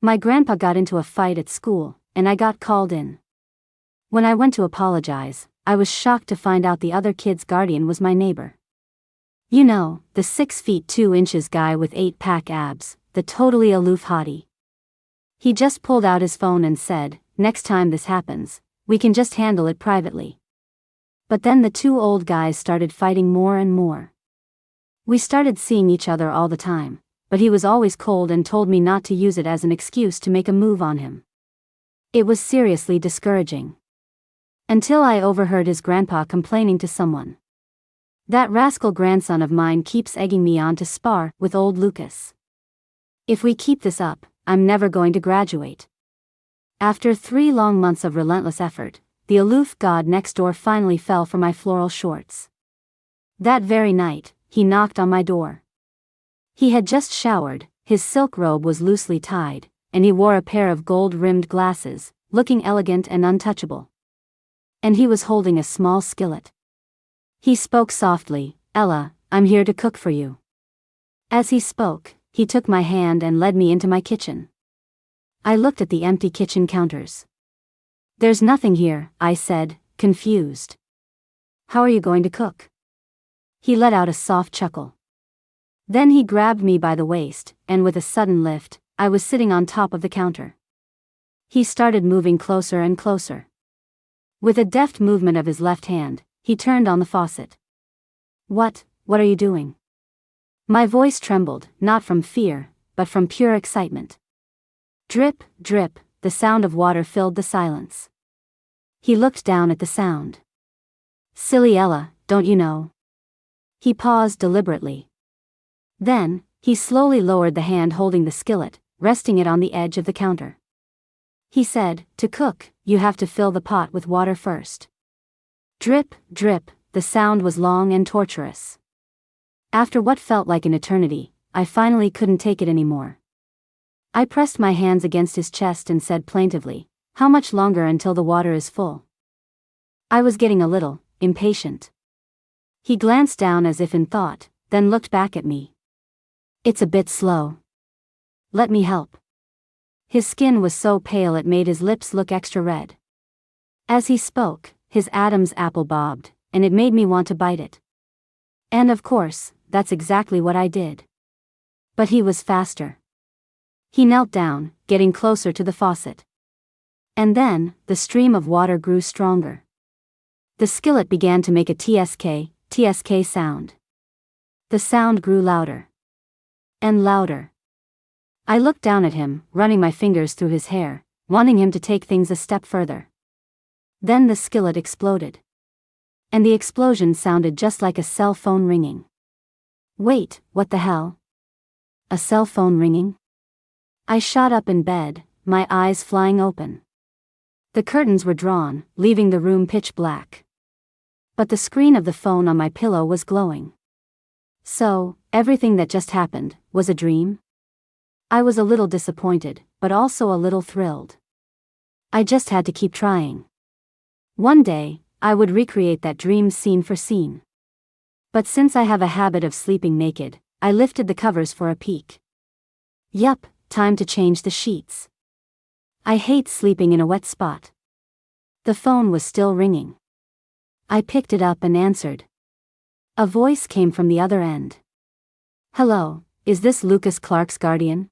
My grandpa got into a fight at school, and I got called in. When I went to apologize, I was shocked to find out the other kid's guardian was my neighbor. You know, the 6 feet 2 inches guy with 8-pack abs, the totally aloof hottie. He just pulled out his phone and said, "Next time this happens, we can just handle it privately." But then the two old guys started fighting more and more. We started seeing each other all the time, but he was always cold and told me not to use it as an excuse to make a move on him. It was seriously discouraging. Until I overheard his grandpa complaining to someone. "That rascal grandson of mine keeps egging me on to spar with old Lucas. If we keep this up, I'm never going to graduate." After 3 long months of relentless effort, the aloof god next door finally fell for my floral shorts. That very night, he knocked on my door. He had just showered, his silk robe was loosely tied, and he wore a pair of gold-rimmed glasses, looking elegant and untouchable. And he was holding a small skillet. He spoke softly, "Ella, I'm here to cook for you." As he spoke, he took my hand and led me into my kitchen. I looked at the empty kitchen counters. "There's nothing here," I said, confused. "How are you going to cook?" He let out a soft chuckle. Then he grabbed me by the waist, and with a sudden lift, I was sitting on top of the counter. He started moving closer and closer. With a deft movement of his left hand, he turned on the faucet. What are you doing?" My voice trembled, not from fear, but from pure excitement. Drip, drip, the sound of water filled the silence. He looked down at the sound. "Silly Ella, don't you know?" He paused deliberately. Then, he slowly lowered the hand holding the skillet, resting it on the edge of the counter. He said, "To cook, you have to fill the pot with water first." Drip, drip, the sound was long and torturous. After what felt like an eternity, I finally couldn't take it anymore. I pressed my hands against his chest and said plaintively, "How much longer until the water is full?" I was getting a little impatient. He glanced down as if in thought, then looked back at me. "It's a bit slow. Let me help." His skin was so pale it made his lips look extra red. As he spoke, his Adam's apple bobbed, and it made me want to bite it. And of course, that's exactly what I did. But he was faster. He knelt down, getting closer to the faucet. And then, the stream of water grew stronger. The skillet began to make a TSK sound. The sound grew louder. And louder. I looked down at him, running my fingers through his hair, wanting him to take things a step further. Then the skillet exploded. And the explosion sounded just like a cell phone ringing. Wait, what the hell? A cell phone ringing? I shot up in bed, my eyes flying open. The curtains were drawn, leaving the room pitch black. But the screen of the phone on my pillow was glowing. So, everything that just happened was a dream? I was a little disappointed, but also a little thrilled. I just had to keep trying. One day, I would recreate that dream scene for scene. But since I have a habit of sleeping naked, I lifted the covers for a peek. Yup, time to change the sheets. I hate sleeping in a wet spot. The phone was still ringing. I picked it up and answered. A voice came from the other end. "Hello, is this Lucas Clark's guardian?"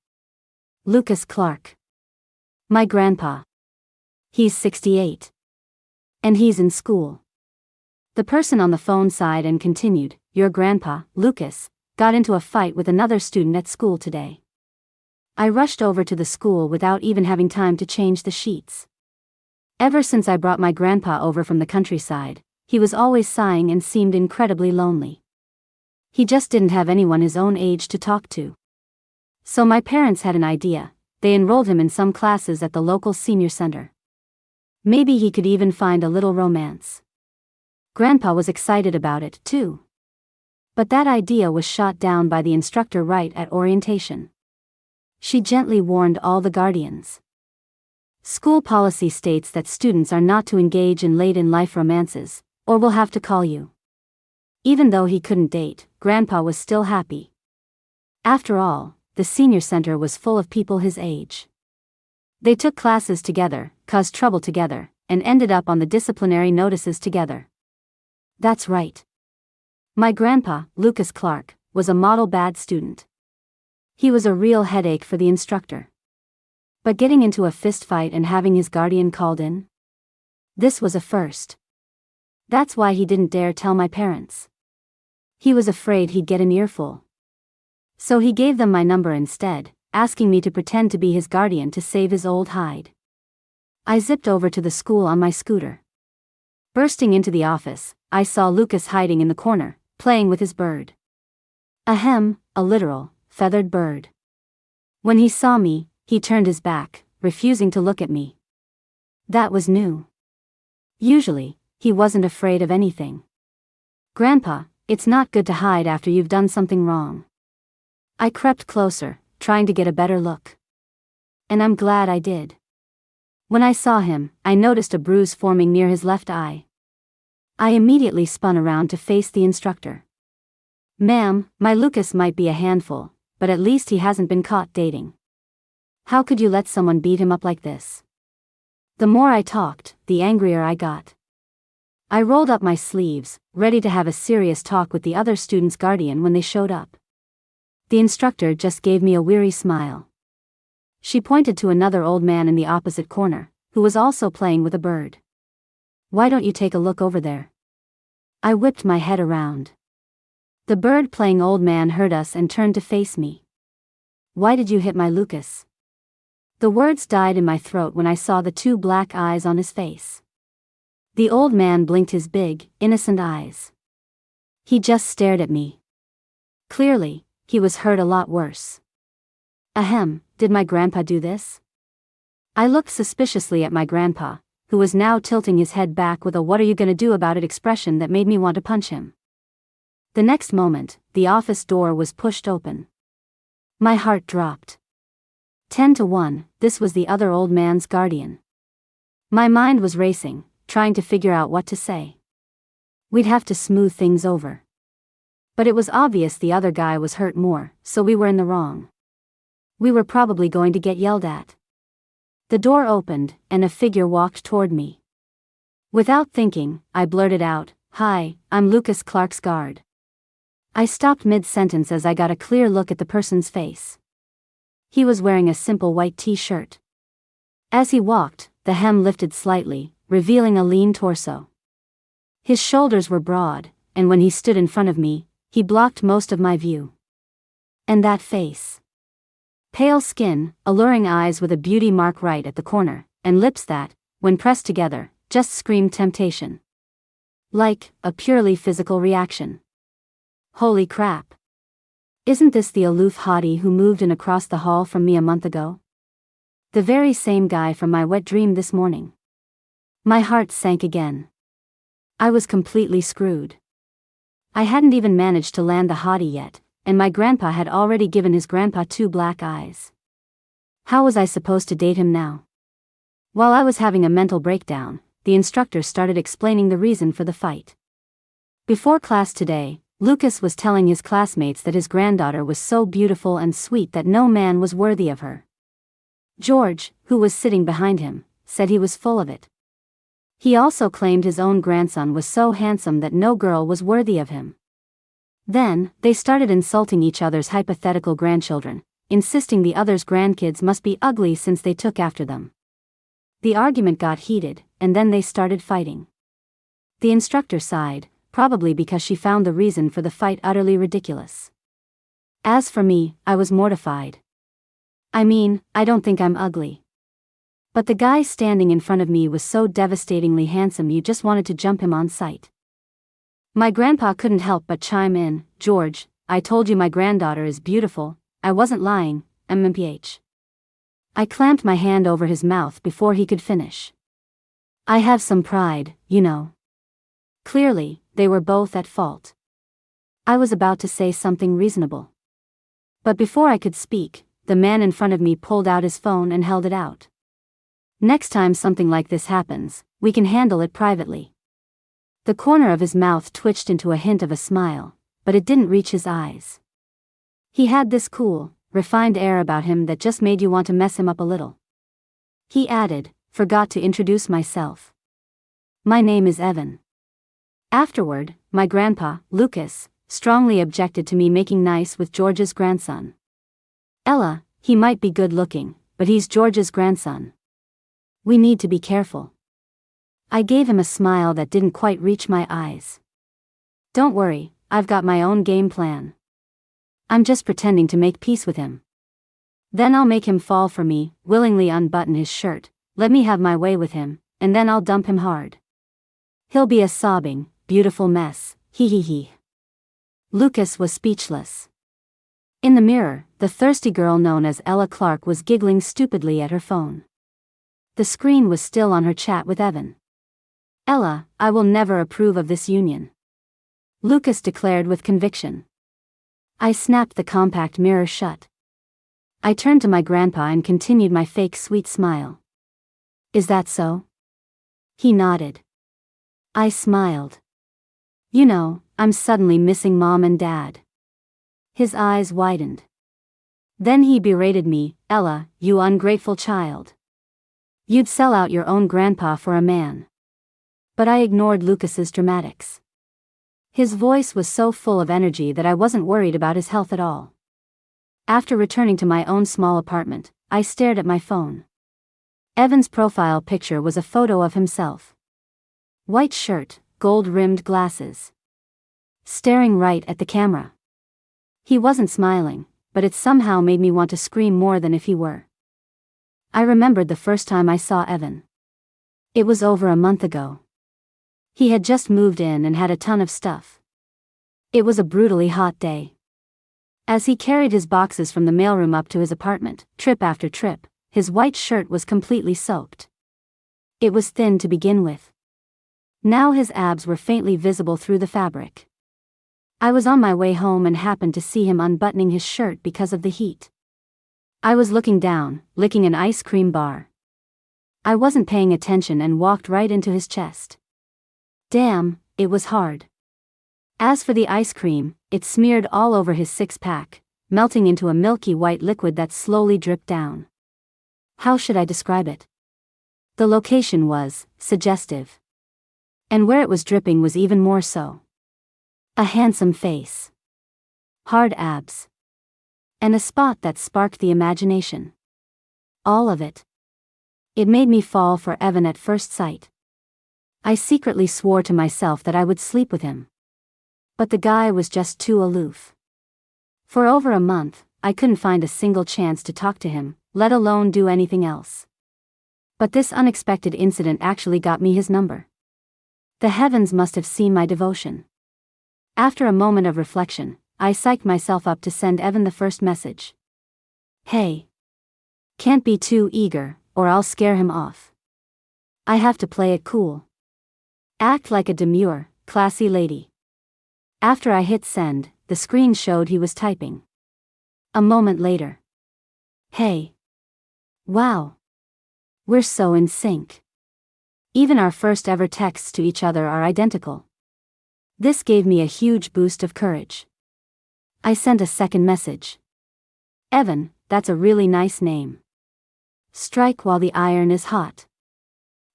Lucas Clark. My grandpa. He's 68. And he's in school. The person on the phone sighed and continued, "Your grandpa, Lucas, got into a fight with another student at school today." I rushed over to the school without even having time to change the sheets. Ever since I brought my grandpa over from the countryside, he was always sighing and seemed incredibly lonely. He just didn't have anyone his own age to talk to. So my parents had an idea. They enrolled him in some classes at the local senior center. Maybe he could even find a little romance. Grandpa was excited about it, too. But that idea was shot down by the instructor right at orientation. She gently warned all the guardians. School policy states that students are not to engage in late-in-life romances, or we'll have to call you. Even though he couldn't date, Grandpa was still happy. After all, the senior center was full of people his age. They took classes together, caused trouble together, and ended up on the disciplinary notices together. That's right. My grandpa, Lucas Clark, was a model bad student. He was a real headache for the instructor. But getting into a fist fight and having his guardian called in? This was a first. That's why he didn't dare tell my parents. He was afraid he'd get an earful. So he gave them my number instead, asking me to pretend to be his guardian to save his old hide. I zipped over to the school on my scooter. Bursting into the office, I saw Lucas hiding in the corner, playing with his bird. Ahem, a literal, feathered bird. When he saw me, he turned his back, refusing to look at me. That was new. Usually, he wasn't afraid of anything. Grandpa, it's not good to hide after you've done something wrong. I crept closer, trying to get a better look. And I'm glad I did. When I saw him, I noticed a bruise forming near his left eye. I immediately spun around to face the instructor. Ma'am, my Lucas might be a handful, but at least he hasn't been caught dating. How could you let someone beat him up like this? The more I talked, the angrier I got. I rolled up my sleeves, ready to have a serious talk with the other student's guardian when they showed up. The instructor just gave me a weary smile. She pointed to another old man in the opposite corner, who was also playing with a bird. Why don't you take a look over there? I whipped my head around. The bird-playing old man heard us and turned to face me. Why did you hit my Lucas? The words died in my throat when I saw the two black eyes on his face. The old man blinked his big, innocent eyes. He just stared at me. Clearly, he was hurt a lot worse. Ahem, did my grandpa do this? I looked suspiciously at my grandpa, who was now tilting his head back with a "what are you gonna do about it" expression that made me want to punch him. The next moment, the office door was pushed open. My heart dropped. 10-1, this was the other old man's guardian. My mind was racing, trying to figure out what to say. We'd have to smooth things over. But it was obvious the other guy was hurt more, so we were in the wrong. We were probably going to get yelled at. The door opened, and a figure walked toward me. Without thinking, I blurted out, "Hi, I'm Lucas Clark's guard." I stopped mid-sentence as I got a clear look at the person's face. He was wearing a simple white t-shirt. As he walked, the hem lifted slightly, revealing a lean torso. His shoulders were broad, and when he stood in front of me, he blocked most of my view. And that face. Pale skin, alluring eyes with a beauty mark right at the corner, and lips that, when pressed together, just screamed temptation. Like a purely physical reaction. Holy crap. Isn't this the aloof hottie who moved in across the hall from me a month ago? The very same guy from my wet dream this morning. My heart sank again. I was completely screwed. I hadn't even managed to land the hottie yet, and my grandpa had already given his grandpa two black eyes. How was I supposed to date him now? While I was having a mental breakdown, the instructor started explaining the reason for the fight. Before class today, Lucas was telling his classmates that his granddaughter was so beautiful and sweet that no man was worthy of her. George, who was sitting behind him, said he was full of it. He also claimed his own grandson was so handsome that no girl was worthy of him. Then, they started insulting each other's hypothetical grandchildren, insisting the other's grandkids must be ugly since they took after them. The argument got heated, and then they started fighting. The instructor sighed, probably because she found the reason for the fight utterly ridiculous. As for me, I was mortified. I mean, I don't think I'm ugly. But the guy standing in front of me was so devastatingly handsome you just wanted to jump him on sight. My grandpa couldn't help but chime in, "George, I told you my granddaughter is beautiful, I wasn't lying, MMPH." I clamped my hand over his mouth before he could finish. I have some pride, you know. Clearly, they were both at fault. I was about to say something reasonable. But before I could speak, the man in front of me pulled out his phone and held it out. "Next time something like this happens, we can handle it privately." The corner of his mouth twitched into a hint of a smile, but it didn't reach his eyes. He had this cool, refined air about him that just made you want to mess him up a little. He added, forgot to introduce myself. My name is Evan. Afterward, my grandpa, Lucas, strongly objected to me making nice with George's grandson. Ella, he might be good looking, but he's George's grandson. We need to be careful. I gave him a smile that didn't quite reach my eyes. Don't worry, I've got my own game plan. I'm just pretending to make peace with him. Then I'll make him fall for me, willingly unbutton his shirt, let me have my way with him, and then I'll dump him hard. He'll be a sobbing, beautiful mess, hee hee hee. Lucas was speechless. In the mirror, the thirsty girl known as Ella Clark was giggling stupidly at her phone. The screen was still on her chat with Evan. Ella, I will never approve of this union. Lucas declared with conviction. I snapped the compact mirror shut. I turned to my grandpa and continued my fake sweet smile. Is that so? He nodded. I smiled. You know, I'm suddenly missing Mom and Dad. His eyes widened. Then he berated me, Ella, you ungrateful child. You'd sell out your own grandpa for a man. But I ignored Lucas's dramatics. His voice was so full of energy that I wasn't worried about his health at all. After returning to my own small apartment, I stared at my phone. Evan's profile picture was a photo of himself. White shirt, gold-rimmed glasses. Staring right at the camera. He wasn't smiling, but it somehow made me want to scream more than if he were. I remembered the first time I saw Evan. It was over a month ago. He had just moved in and had a ton of stuff. It was a brutally hot day. As he carried his boxes from the mailroom up to his apartment, trip after trip, his white shirt was completely soaked. It was thin to begin with. Now his abs were faintly visible through the fabric. I was on my way home and happened to see him unbuttoning his shirt because of the heat. I was looking down, licking an ice cream bar. I wasn't paying attention and walked right into his chest. Damn, it was hard. As for the ice cream, it smeared all over his six-pack, melting into a milky white liquid that slowly dripped down. How should I describe it? The location was suggestive. And where it was dripping was even more so. A handsome face. Hard abs. And a spot that sparked the imagination. All of it. It made me fall for Evan at first sight. I secretly swore to myself that I would sleep with him. But the guy was just too aloof. For over a month, I couldn't find a single chance to talk to him, let alone do anything else. But this unexpected incident actually got me his number. The heavens must have seen my devotion. After a moment of reflection, I psyched myself up to send Evan the first message. Hey. Can't be too eager, or I'll scare him off. I have to play it cool. Act like a demure, classy lady. After I hit send, the screen showed he was typing. A moment later. Hey. Wow. We're so in sync. Even our first ever texts to each other are identical. This gave me a huge boost of courage. I sent a second message. Evan, that's a really nice name. Strike while the iron is hot.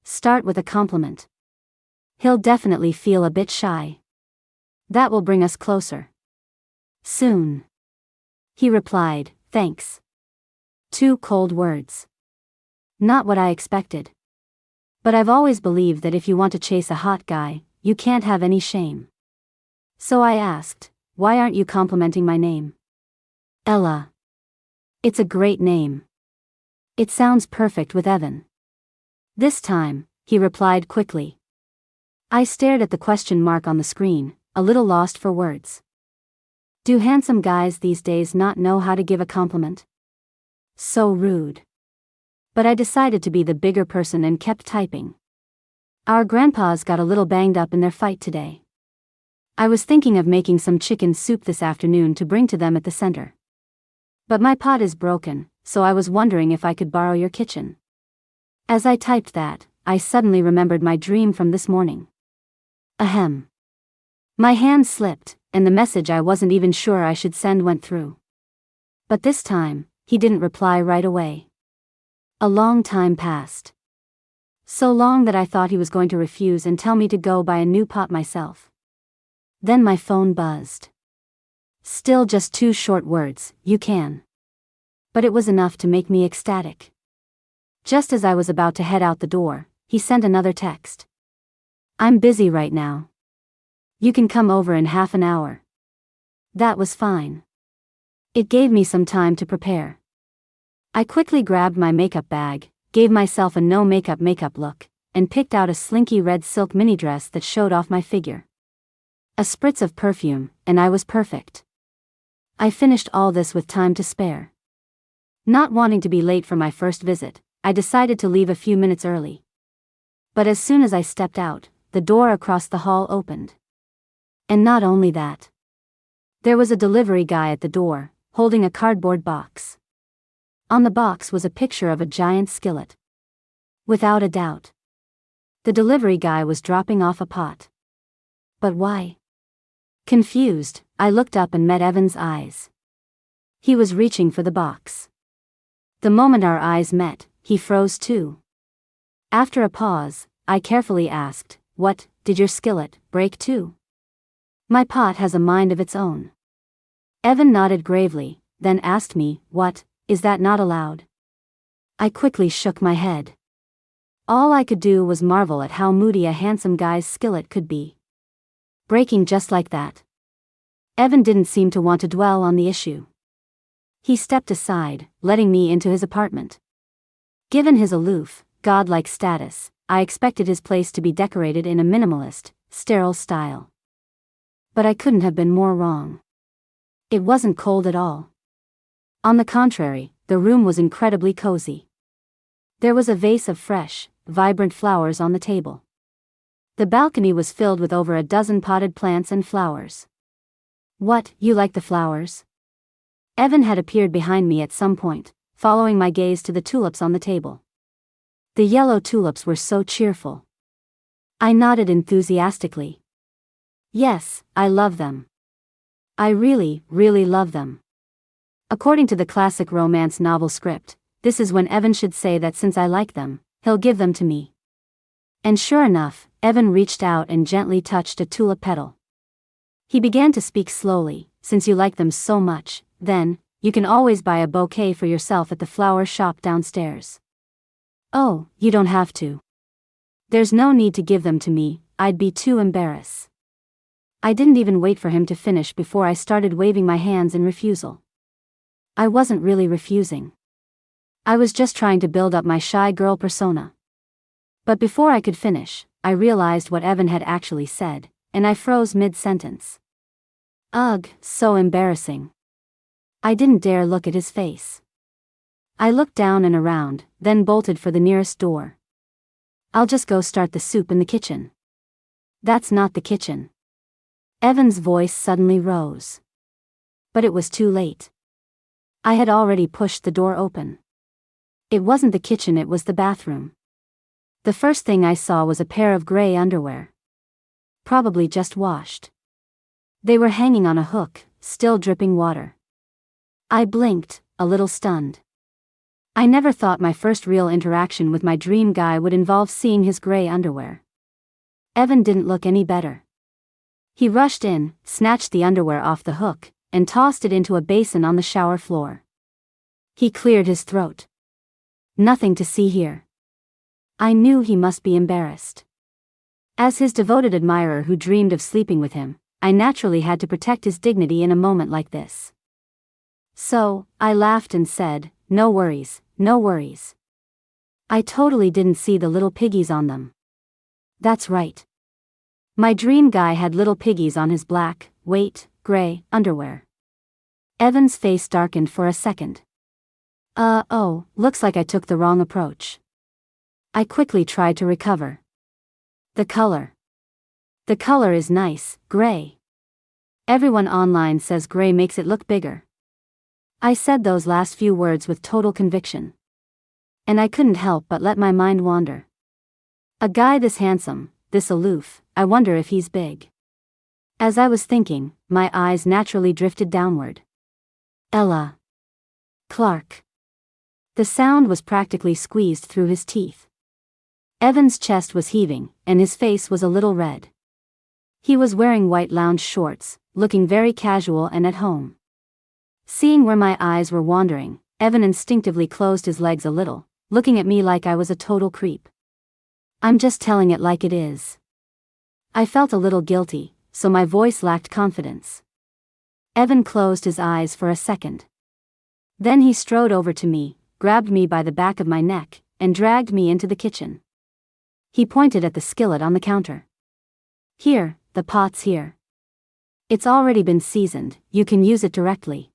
Start with a compliment. He'll definitely feel a bit shy. That will bring us closer. Soon. He replied, thanks. 2 cold words. Not what I expected. But I've always believed that if you want to chase a hot guy, you can't have any shame. So I asked, why aren't you complimenting my name? Ella. It's a great name. It sounds perfect with Evan. This time, he replied quickly. I stared at the question mark on the screen, a little lost for words. Do handsome guys these days not know how to give a compliment? So rude. But I decided to be the bigger person and kept typing. Our grandpas got a little banged up in their fight today. I was thinking of making some chicken soup this afternoon to bring to them at the center. But my pot is broken, so I was wondering if I could borrow your kitchen. As I typed that, I suddenly remembered my dream from this morning. Ahem. My hand slipped, and the message I wasn't even sure I should send went through. But this time, he didn't reply right away. A long time passed. So long that I thought he was going to refuse and tell me to go buy a new pot myself. Then my phone buzzed. Still just 2 short words, "You can." But it was enough to make me ecstatic. Just as I was about to head out the door, he sent another text. "I'm busy right now. You can come over in half an hour." That was fine. It gave me some time to prepare. I quickly grabbed my makeup bag, gave myself a no makeup look, and picked out a slinky red silk mini dress that showed off my figure. A spritz of perfume, and I was perfect. I finished all this with time to spare. Not wanting to be late for my first visit, I decided to leave a few minutes early. But as soon as I stepped out, the door across the hall opened. And not only that. There was a delivery guy at the door, holding a cardboard box. On the box was a picture of a giant skillet. Without a doubt. The delivery guy was dropping off a pot. But why? Confused, I looked up and met Evan's eyes. He was reaching for the box. The moment our eyes met, he froze too. After a pause, I carefully asked, "What, did your skillet break too?" "My pot has a mind of its own." Evan nodded gravely, then asked me, "What, is that not allowed?" I quickly shook my head. All I could do was marvel at how moody a handsome guy's skillet could be. Breaking just like that. Evan didn't seem to want to dwell on the issue. He stepped aside, letting me into his apartment. Given his aloof, godlike status, I expected his place to be decorated in a minimalist, sterile style. But I couldn't have been more wrong. It wasn't cold at all. On the contrary, the room was incredibly cozy. There was a vase of fresh, vibrant flowers on the table. The balcony was filled with over a dozen potted plants and flowers. "What, you like the flowers?" Evan had appeared behind me at some point, following my gaze to the tulips on the table. The yellow tulips were so cheerful. I nodded enthusiastically. "Yes, I love them. I really, really love them." According to the classic romance novel script, this is when Evan should say that since I like them, he'll give them to me. And sure enough, Evan reached out and gently touched a tulip petal. He began to speak slowly. "Since you like them so much, then, you can always buy a bouquet for yourself at the flower shop downstairs." "Oh, you don't have to. There's no need to give them to me, I'd be too embarrassed." I didn't even wait for him to finish before I started waving my hands in refusal. I wasn't really refusing. I was just trying to build up my shy girl persona. But before I could finish, I realized what Evan had actually said, and I froze mid-sentence. Ugh, so embarrassing. I didn't dare look at his face. I looked down and around, then bolted for the nearest door. "I'll just go start the soup in the kitchen." "That's not the kitchen." Evan's voice suddenly rose. But it was too late. I had already pushed the door open. It wasn't the kitchen, it was the bathroom. The first thing I saw was a pair of gray underwear. Probably just washed. They were hanging on a hook, still dripping water. I blinked, a little stunned. I never thought my first real interaction with my dream guy would involve seeing his gray underwear. Evan didn't look any better. He rushed in, snatched the underwear off the hook, and tossed it into a basin on the shower floor. He cleared his throat. "Nothing to see here." I knew he must be embarrassed. As his devoted admirer who dreamed of sleeping with him, I naturally had to protect his dignity in a moment like this. So, I laughed and said, "No worries, no worries. I totally didn't see the little piggies on them." That's right. My dream guy had little piggies on his black, gray underwear. Evan's face darkened for a second. Oh, looks like I took the wrong approach." I quickly tried to recover. The color is nice, gray. Everyone online says gray makes it look bigger." I said those last few words with total conviction. And I couldn't help but let my mind wander. A guy this handsome, this aloof, I wonder if he's big. As I was thinking, my eyes naturally drifted downward. Ella Clark. The sound was practically squeezed through his teeth. Evan's chest was heaving, and his face was a little red. He was wearing white lounge shorts, looking very casual and at home. Seeing where my eyes were wandering, Evan instinctively closed his legs a little, looking at me like I was a total creep. I'm just telling it like it is. I felt a little guilty, so my voice lacked confidence. Evan closed his eyes for a second. Then he strode over to me, grabbed me by the back of my neck, and dragged me into the kitchen. He pointed at the skillet on the counter. Here, the pot's here. It's already been seasoned, you can use it directly.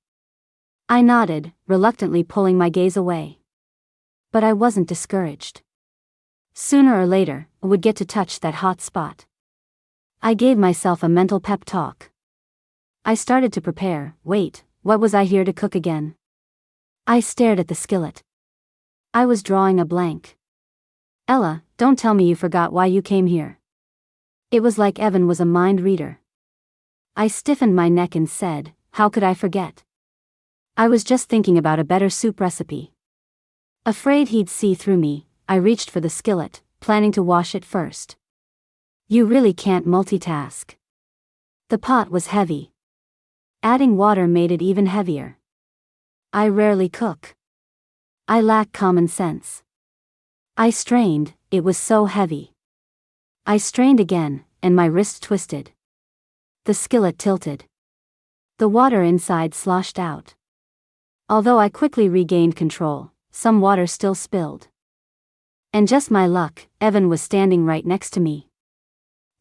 I nodded, reluctantly pulling my gaze away. But I wasn't discouraged. Sooner or later, I would get to touch that hot spot. I gave myself a mental pep talk. I started to prepare. Wait, what was I here to cook again? I stared at the skillet. I was drawing a blank. Ella, don't tell me you forgot why you came here. It was like Evan was a mind reader. I stiffened my neck and said, how could I forget? I was just thinking about a better soup recipe. Afraid he'd see through me, I reached for the skillet, planning to wash it first. You really can't multitask. The pot was heavy. Adding water made it even heavier. I rarely cook. I lack common sense. I strained, it was so heavy. I strained again, and my wrist twisted. The skillet tilted. The water inside sloshed out. Although I quickly regained control, some water still spilled. And just my luck, Evan was standing right next to me.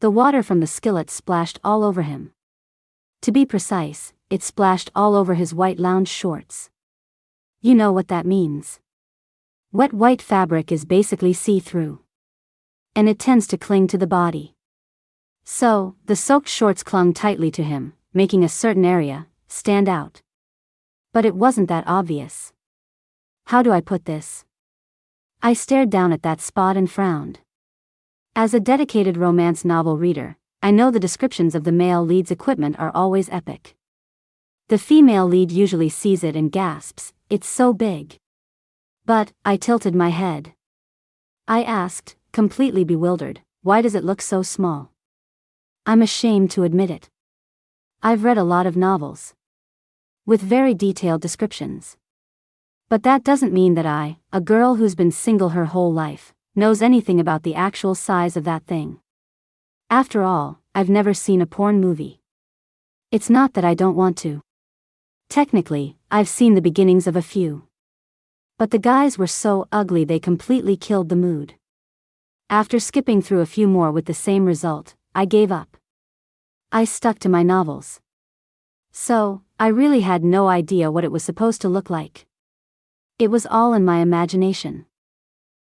The water from the skillet splashed all over him. To be precise, it splashed all over his white lounge shorts. You know what that means. Wet white fabric is basically see-through. And it tends to cling to the body. So, the soaked shorts clung tightly to him, making a certain area stand out. But it wasn't that obvious. How do I put this? I stared down at that spot and frowned. As a dedicated romance novel reader, I know the descriptions of the male lead's equipment are always epic. The female lead usually sees it and gasps, it's so big. But, I tilted my head. I asked, completely bewildered, why does it look so small? I'm ashamed to admit it. I've read a lot of novels. With very detailed descriptions. But that doesn't mean that I, a girl who's been single her whole life, knows anything about the actual size of that thing. After all, I've never seen a porn movie. It's not that I don't want to. Technically, I've seen the beginnings of a few. But the guys were so ugly they completely killed the mood. After skipping through a few more with the same result, I gave up. I stuck to my novels. So, I really had no idea what it was supposed to look like. It was all in my imagination.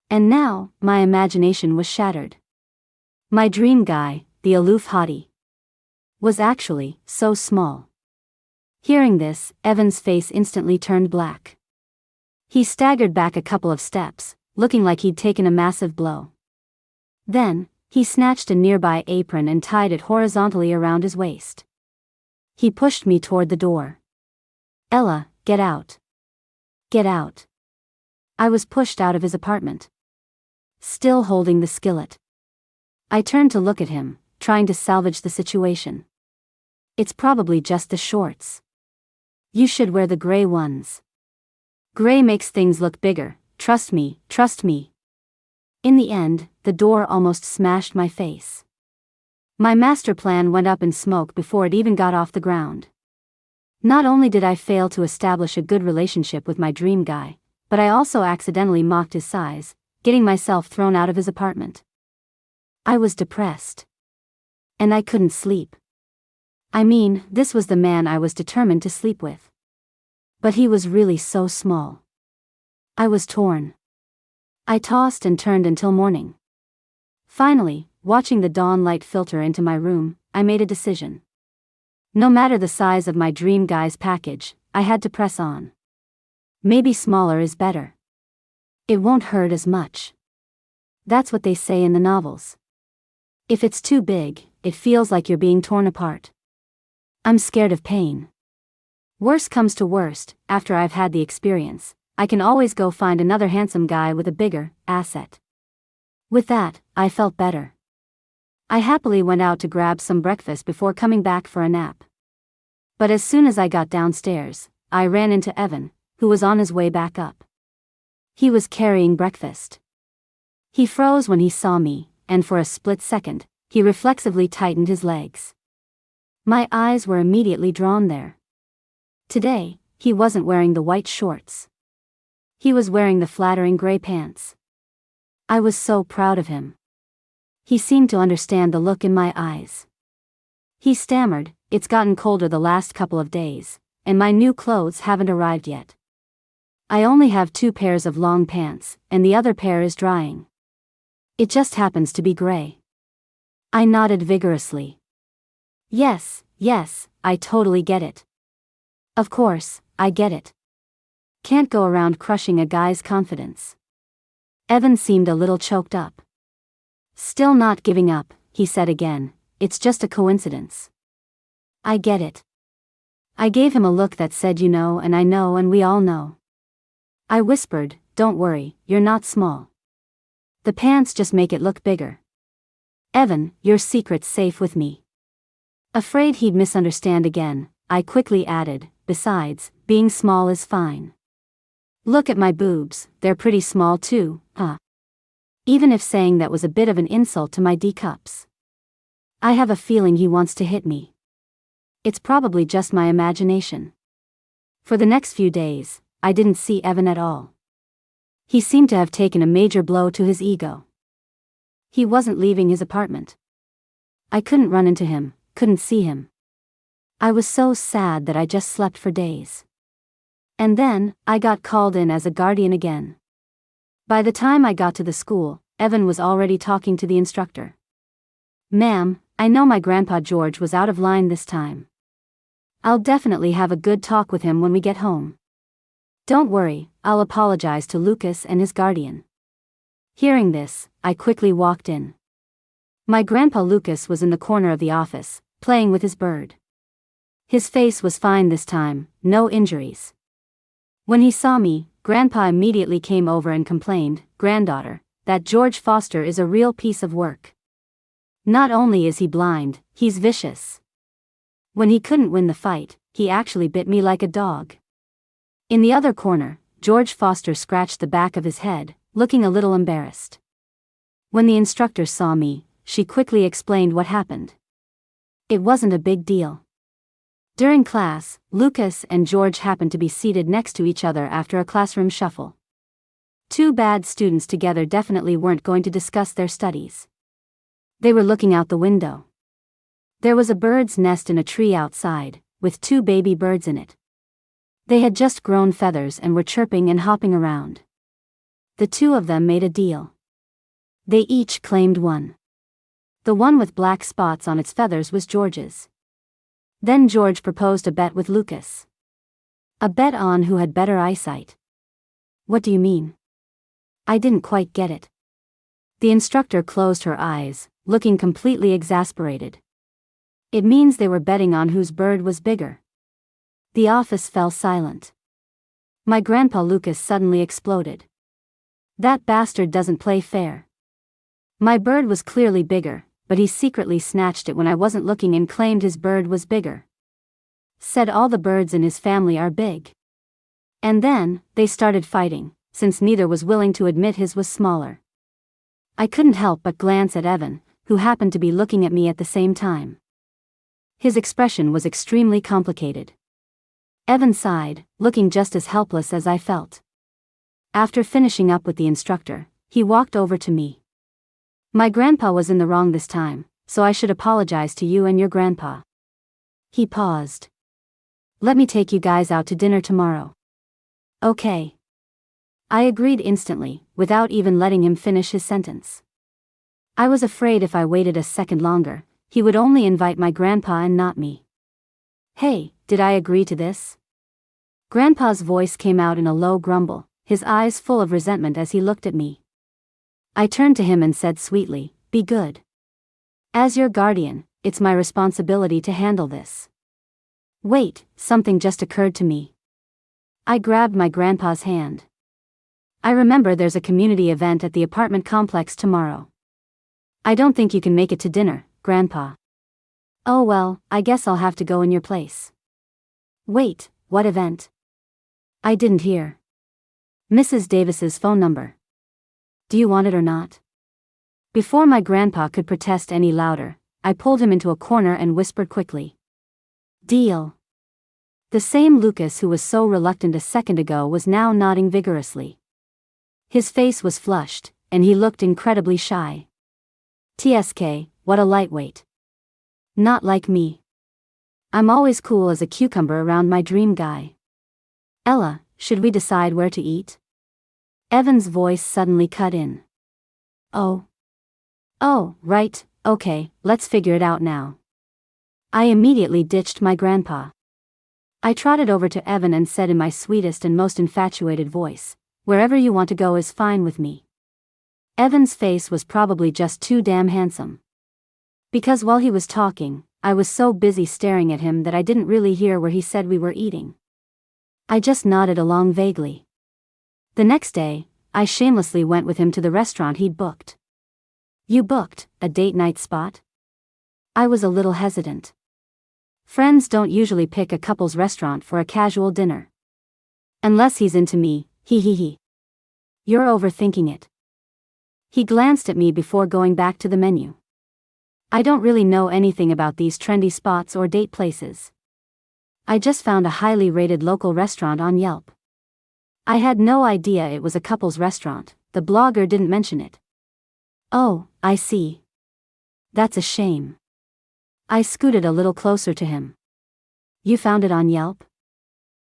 And now, my imagination was shattered. My dream guy, the aloof hottie, was actually so small. Hearing this, Evan's face instantly turned black. He staggered back a couple of steps, looking like he'd taken a massive blow. Then, he snatched a nearby apron and tied it horizontally around his waist. He pushed me toward the door. Ella, get out. Get out. I was pushed out of his apartment. Still holding the skillet. I turned to look at him, trying to salvage the situation. It's probably just the shorts. You should wear the gray ones. Gray makes things look bigger, trust me, trust me. In the end, the door almost smashed my face. My master plan went up in smoke before it even got off the ground. Not only did I fail to establish a good relationship with my dream guy, but I also accidentally mocked his size, getting myself thrown out of his apartment. I was depressed. And I couldn't sleep. I mean, this was the man I was determined to sleep with. But he was really so small. I was torn. I tossed and turned until morning. Finally, watching the dawn light filter into my room, I made a decision. No matter the size of my dream guy's package, I had to press on. Maybe smaller is better. It won't hurt as much. That's what they say in the novels. If it's too big, it feels like you're being torn apart. I'm scared of pain. Worst comes to worst, after I've had the experience, I can always go find another handsome guy with a bigger asset. With that, I felt better. I happily went out to grab some breakfast before coming back for a nap. But as soon as I got downstairs, I ran into Evan, who was on his way back up. He was carrying breakfast. He froze when he saw me, and for a split second, he reflexively tightened his legs. My eyes were immediately drawn there. Today, he wasn't wearing the white shorts. He was wearing the flattering gray pants. I was so proud of him. He seemed to understand the look in my eyes. He stammered, "It's gotten colder the last couple of days, and my new clothes haven't arrived yet. I only have 2 pairs of long pants, and the other pair is drying. It just happens to be gray." I nodded vigorously. Yes, I totally get it. Of course, I get it. Can't go around crushing a guy's confidence. Evan seemed a little choked up. "Still not giving up," he said again, "it's just a coincidence." I get it. I gave him a look that said you know and we all know. I whispered, "Don't worry, you're not small. The pants just make it look bigger. Evan, your secret's safe with me." Afraid he'd misunderstand again, I quickly added, "Besides, being small is fine. Look at my boobs, they're pretty small too, huh?" Even if saying that was a bit of an insult to my D-cups. I have a feeling he wants to hit me. It's probably just my imagination. For the next few days, I didn't see Evan at all. He seemed to have taken a major blow to his ego. He wasn't leaving his apartment. I couldn't run into him, couldn't see him. I was so sad that I just slept for days. And then, I got called in as a guardian again. By the time I got to the school, Evan was already talking to the instructor. "Ma'am, I know my grandpa George was out of line this time. I'll definitely have a good talk with him when we get home. Don't worry, I'll apologize to Lucas and his guardian." Hearing this, I quickly walked in. My grandpa Lucas was in the corner of the office, playing with his bird. His face was fine this time, no injuries. When he saw me, Grandpa immediately came over and complained, "Granddaughter, that George Foster is a real piece of work. Not only is he blind, he's vicious. When he couldn't win the fight, he actually bit me like a dog." In the other corner, George Foster scratched the back of his head, looking a little embarrassed. When the instructor saw me, she quickly explained what happened. It wasn't a big deal. During class, Lucas and George happened to be seated next to each other after a classroom shuffle. 2 bad students together definitely weren't going to discuss their studies. They were looking out the window. There was a bird's nest in a tree outside, with 2 baby birds in it. They had just grown feathers and were chirping and hopping around. The 2 of them made a deal. They each claimed one. The one with black spots on its feathers was George's. Then George proposed a bet with Lucas. A bet on who had better eyesight. What do you mean? I didn't quite get it. The instructor closed her eyes, looking completely exasperated. It means they were betting on whose bird was bigger. The office fell silent. My grandpa Lucas suddenly exploded. "That bastard doesn't play fair. My bird was clearly bigger, but he secretly snatched it when I wasn't looking and claimed his bird was bigger. Said all the birds in his family are big." And then, they started fighting, since neither was willing to admit his was smaller. I couldn't help but glance at Evan, who happened to be looking at me at the same time. His expression was extremely complicated. Evan sighed, looking just as helpless as I felt. After finishing up with the instructor, he walked over to me. "My grandpa was in the wrong this time, so I should apologize to you and your grandpa." He paused. "Let me take you guys out to dinner tomorrow." "Okay." I agreed instantly, without even letting him finish his sentence. I was afraid if I waited a second longer, he would only invite my grandpa and not me. "Hey, did I agree to this?" Grandpa's voice came out in a low grumble, his eyes full of resentment as he looked at me. I turned to him and said sweetly, "Be good. As your guardian, it's my responsibility to handle this." Wait, something just occurred to me. I grabbed my grandpa's hand. I remember there's a community event at the apartment complex tomorrow. I don't think you can make it to dinner, Grandpa. Oh well, I guess I'll have to go in your place. Wait, what event? I didn't hear. Mrs. Davis's phone number. Do you want it or not? Before my grandpa could protest any louder, I pulled him into a corner and whispered quickly. Deal. The same Lucas who was so reluctant a second ago was now nodding vigorously. His face was flushed, and he looked incredibly shy. TSK, what a lightweight. Not like me. I'm always cool as a cucumber around my dream guy. Ella, should we decide where to eat? Evan's voice suddenly cut in. Oh, right, okay, let's figure it out now. I immediately ditched my grandpa. I trotted over to Evan and said in my sweetest and most infatuated voice, wherever you want to go is fine with me. Evan's face was probably just too damn handsome. Because while he was talking, I was so busy staring at him that I didn't really hear where he said we were eating. I just nodded along vaguely. The next day, I shamelessly went with him to the restaurant he'd booked. You booked a date night spot? I was a little hesitant. Friends don't usually pick a couple's restaurant for a casual dinner. Unless he's into me, he. You're overthinking it. He glanced at me before going back to the menu. I don't really know anything about these trendy spots or date places. I just found a highly rated local restaurant on Yelp. I had no idea it was a couple's restaurant, the blogger didn't mention it. Oh, I see. That's a shame. I scooted a little closer to him. You found it on Yelp?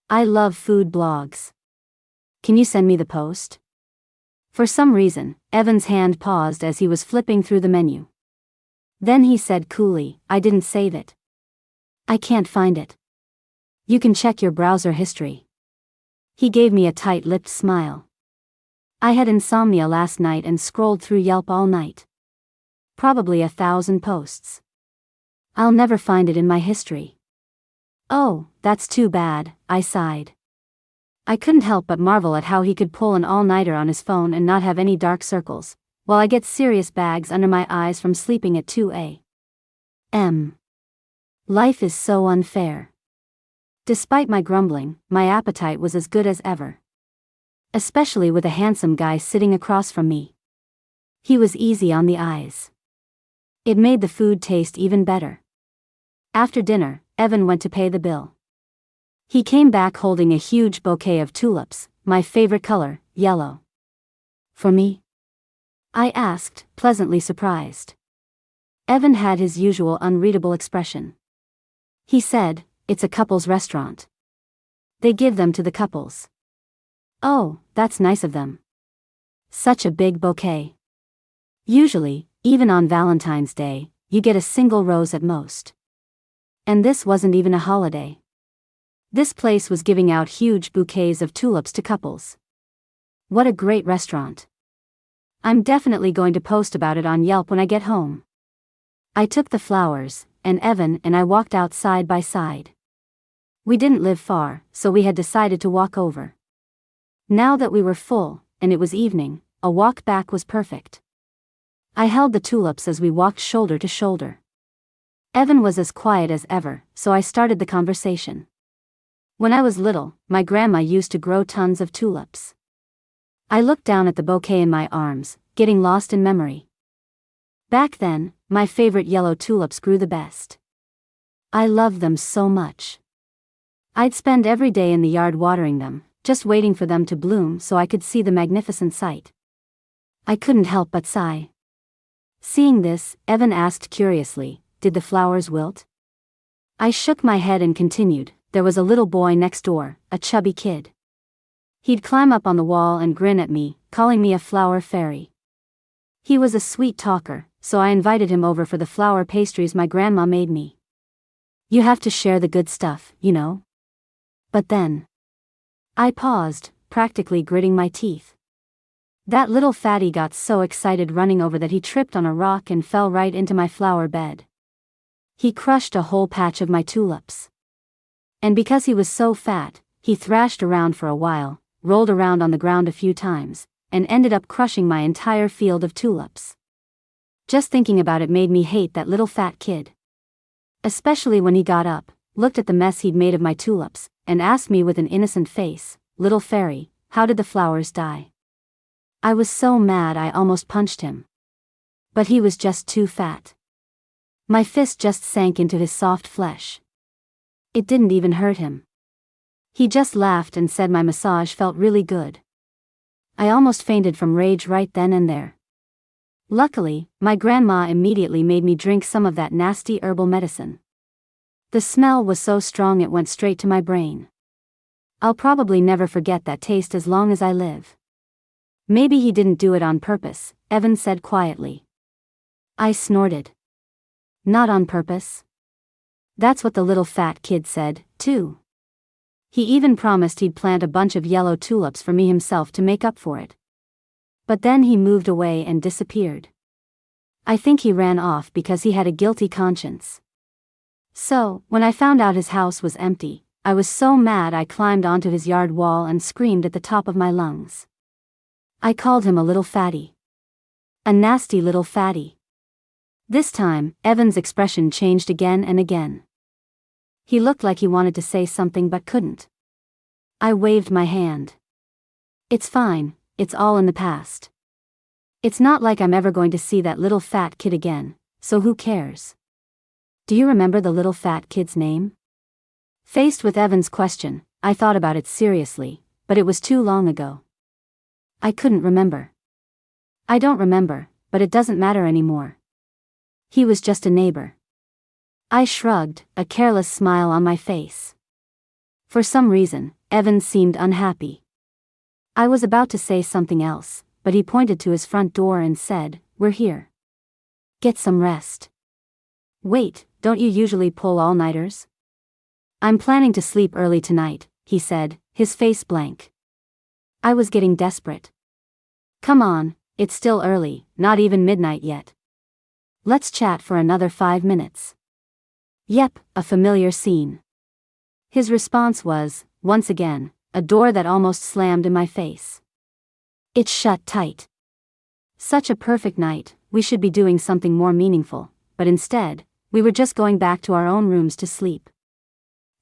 I love food blogs. Can you send me the post? For some reason, Evan's hand paused as he was flipping through the menu. Then he said coolly, I didn't save it. I can't find it. You can check your browser history. He gave me a tight-lipped smile. I had insomnia last night and scrolled through Yelp all night. Probably 1,000 posts. I'll never find it in my history. Oh, that's too bad, I sighed. I couldn't help but marvel at how he could pull an all-nighter on his phone and not have any dark circles, while I get serious bags under my eyes from sleeping at 2 a.m. Life is so unfair. Despite my grumbling, my appetite was as good as ever. Especially with a handsome guy sitting across from me. He was easy on the eyes. It made the food taste even better. After dinner, Evan went to pay the bill. He came back holding a huge bouquet of tulips, my favorite color, yellow. For me? I asked, pleasantly surprised. Evan had his usual unreadable expression. He said, it's a couple's restaurant. They give them to the couples. Oh, that's nice of them. Such a big bouquet. Usually, even on Valentine's Day, you get a single rose at most. And this wasn't even a holiday. This place was giving out huge bouquets of tulips to couples. What a great restaurant. I'm definitely going to post about it on Yelp when I get home. I took the flowers, and Evan and I walked out side by side. We didn't live far, so we had decided to walk over. Now that we were full, and it was evening, a walk back was perfect. I held the tulips as we walked shoulder to shoulder. Evan was as quiet as ever, so I started the conversation. When I was little, my grandma used to grow tons of tulips. I looked down at the bouquet in my arms, getting lost in memory. Back then, my favorite yellow tulips grew the best. I loved them so much. I'd spend every day in the yard watering them, just waiting for them to bloom so I could see the magnificent sight. I couldn't help but sigh. Seeing this, Evan asked curiously, did the flowers wilt? I shook my head and continued, there was a little boy next door, a chubby kid. He'd climb up on the wall and grin at me, calling me a flower fairy. He was a sweet talker, so I invited him over for the flower pastries my grandma made me. You have to share the good stuff, you know? But then I paused, practically gritting my teeth. That little fatty got so excited running over that he tripped on a rock and fell right into my flower bed. He crushed a whole patch of my tulips. And because he was so fat, He thrashed around for a while, rolled around on the ground a few times, and ended up crushing my entire field of tulips. Just thinking about it made me hate that little fat kid. Especially when he got up, looked at the mess he'd made of my tulips, and asked me with an innocent face, "Little fairy, how did the flowers die?" I was so mad I almost punched him. But he was just too fat. My fist just sank into his soft flesh. It didn't even hurt him. He just laughed and said my massage felt really good. I almost fainted from rage right then and there. Luckily, my grandma immediately made me drink some of that nasty herbal medicine. The smell was so strong it went straight to my brain. I'll probably never forget that taste as long as I live. Maybe he didn't do it on purpose, Evan said quietly. I snorted. Not on purpose? That's what the little fat kid said, too. He even promised he'd plant a bunch of yellow tulips for me himself to make up for it. But then he moved away and disappeared. I think he ran off because he had a guilty conscience. So, when I found out his house was empty, I was so mad I climbed onto his yard wall and screamed at the top of my lungs. I called him a little fatty. A nasty little fatty. This time, Evan's expression changed again and again. He looked like he wanted to say something but couldn't. I waved my hand. It's fine, it's all in the past. It's not like I'm ever going to see that little fat kid again, so who cares? Do you remember the little fat kid's name? Faced with Evan's question, I thought about it seriously, but it was too long ago. I couldn't remember. I don't remember, but it doesn't matter anymore. He was just a neighbor. I shrugged, a careless smile on my face. For some reason, Evan seemed unhappy. I was about to say something else, but he pointed to his front door and said, "We're here. Get some rest." Wait, don't you usually pull all-nighters? I'm planning to sleep early tonight, he said, his face blank. I was getting desperate. Come on, it's still early, not even midnight yet. Let's chat for another 5 minutes. Yep, a familiar scene. His response was, once again, a door that almost slammed in my face. It shut tight. Such a perfect night, we should be doing something more meaningful, but instead, we were just going back to our own rooms to sleep.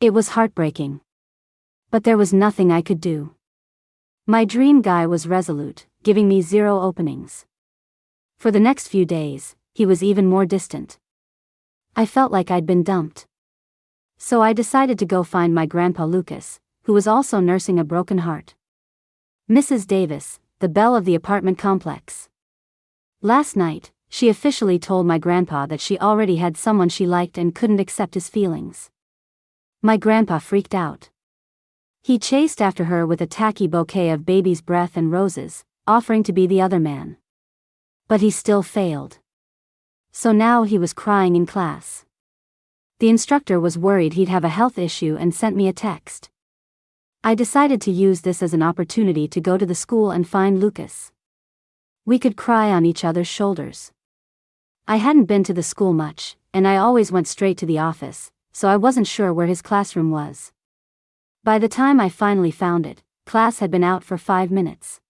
It was heartbreaking. But there was nothing I could do. My dream guy was resolute, giving me 0 openings. For the next few days, he was even more distant. I felt like I'd been dumped. So I decided to go find my grandpa Lucas, who was also nursing a broken heart. Mrs. Davis, the belle of the apartment complex. Last night, she officially told my grandpa that she already had someone she liked and couldn't accept his feelings. My grandpa freaked out. He chased after her with a tacky bouquet of baby's breath and roses, offering to be the other man. But he still failed. So now he was crying in class. The instructor was worried he'd have a health issue and sent me a text. I decided to use this as an opportunity to go to the school and find Lucas. We could cry on each other's shoulders. I hadn't been to the school much, and I always went straight to the office, so I wasn't sure where his classroom was. By the time I finally found it, class had been out for 5 minutes.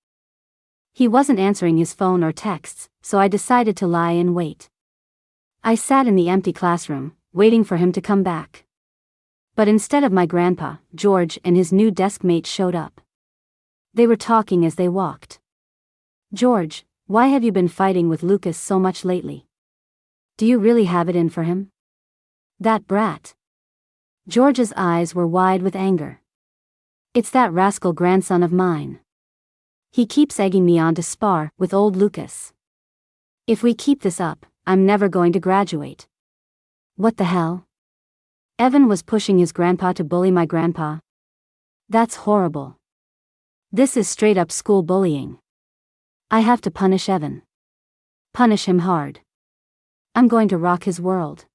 He wasn't answering his phone or texts, so I decided to lie in wait. I sat in the empty classroom, waiting for him to come back. But instead of my grandpa, George and his new desk mate showed up. They were talking as they walked. "George, why have you been fighting with Lucas so much lately? Do you really have it in for him? That brat." George's eyes were wide with anger. "It's that rascal grandson of mine. He keeps egging me on to spar with old Lucas. If we keep this up, I'm never going to graduate." What the hell? Evan was pushing his grandpa to bully my grandpa? That's horrible. This is straight up school bullying. I have to punish Evan. Punish him hard. I'm going to rock his world.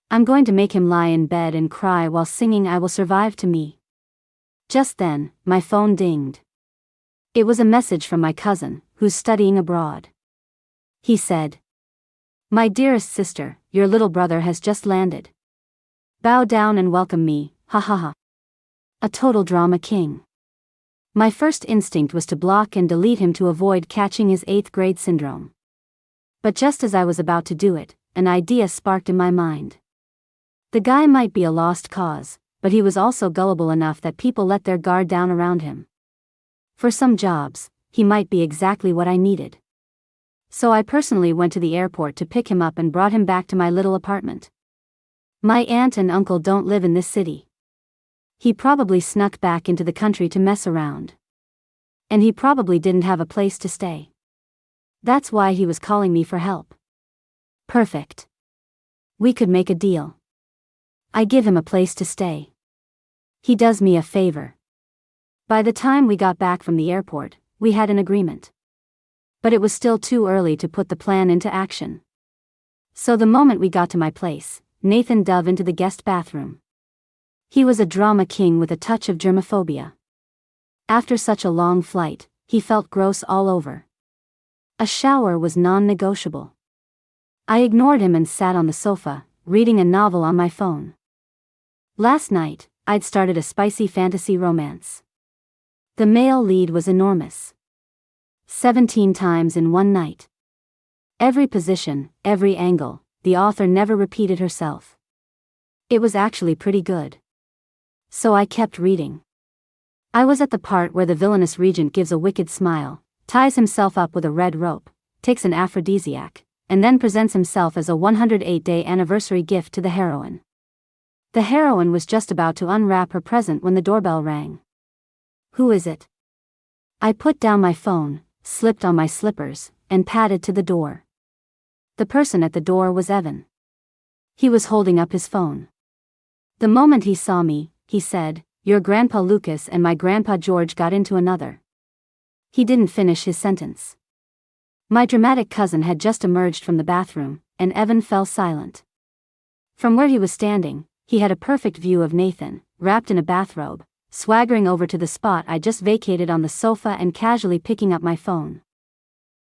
I'm going to make him lie in bed and cry while singing "I Will Survive" to me. Just then, my phone dinged. It was a message from my cousin, who's studying abroad. He said, "My dearest sister, your little brother has just landed. Bow down and welcome me, ha ha ha." A total drama king. My first instinct was to block and delete him to avoid catching his 8th grade syndrome. But just as I was about to do it, an idea sparked in my mind. The guy might be a lost cause, but he was also gullible enough that people let their guard down around him. For some jobs, he might be exactly what I needed. So I personally went to the airport to pick him up and brought him back to my little apartment. My aunt and uncle don't live in this city. He probably snuck back into the country to mess around. And he probably didn't have a place to stay. That's why he was calling me for help. Perfect. We could make a deal. I give him a place to stay. He does me a favor. By the time we got back from the airport, we had an agreement. But it was still too early to put the plan into action. So the moment we got to my place, Nathan dove into the guest bathroom. He was a drama king with a touch of germophobia. After such a long flight, he felt gross all over. A shower was non-negotiable. I ignored him and sat on the sofa, reading a novel on my phone. Last night, I'd started a spicy fantasy romance. The male lead was enormous. 17 times in one night. Every position, every angle, the author never repeated herself. It was actually pretty good. So I kept reading. I was at the part where the villainous regent gives a wicked smile, ties himself up with a red rope, takes an aphrodisiac, and then presents himself as a 108-day anniversary gift to the heroine. The heroine was just about to unwrap her present when the doorbell rang. Who is it? I put down my phone, slipped on my slippers, and padded to the door. The person at the door was Evan. He was holding up his phone. The moment he saw me, he said, "Your grandpa Lucas and my grandpa George got into another." He didn't finish his sentence. My dramatic cousin had just emerged from the bathroom, and Evan fell silent. From where he was standing, he had a perfect view of Nathan, wrapped in a bathrobe, swaggering over to the spot I just vacated on the sofa and casually picking up my phone.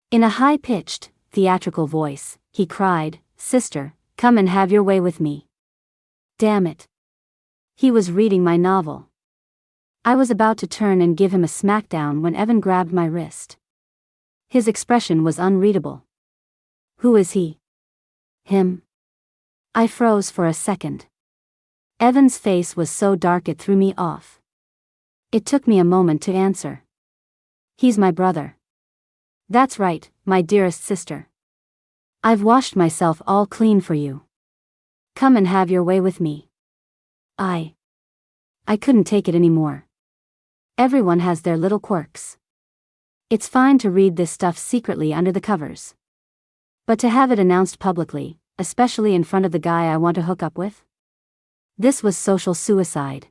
In a high-pitched, theatrical voice, he cried, "Sister, come and have your way with me." Damn it. He was reading my novel. I was about to turn and give him a smackdown when Evan grabbed my wrist. His expression was unreadable. Who is he? Him? I froze for a second. Evan's face was so dark it threw me off. It took me a moment to answer. He's my brother. That's right, my dearest sister. I've washed myself all clean for you. Come and have your way with me. I couldn't take it anymore. Everyone has their little quirks. It's fine to read this stuff secretly under the covers. But to have it announced publicly, especially in front of the guy I want to hook up with? This was social suicide.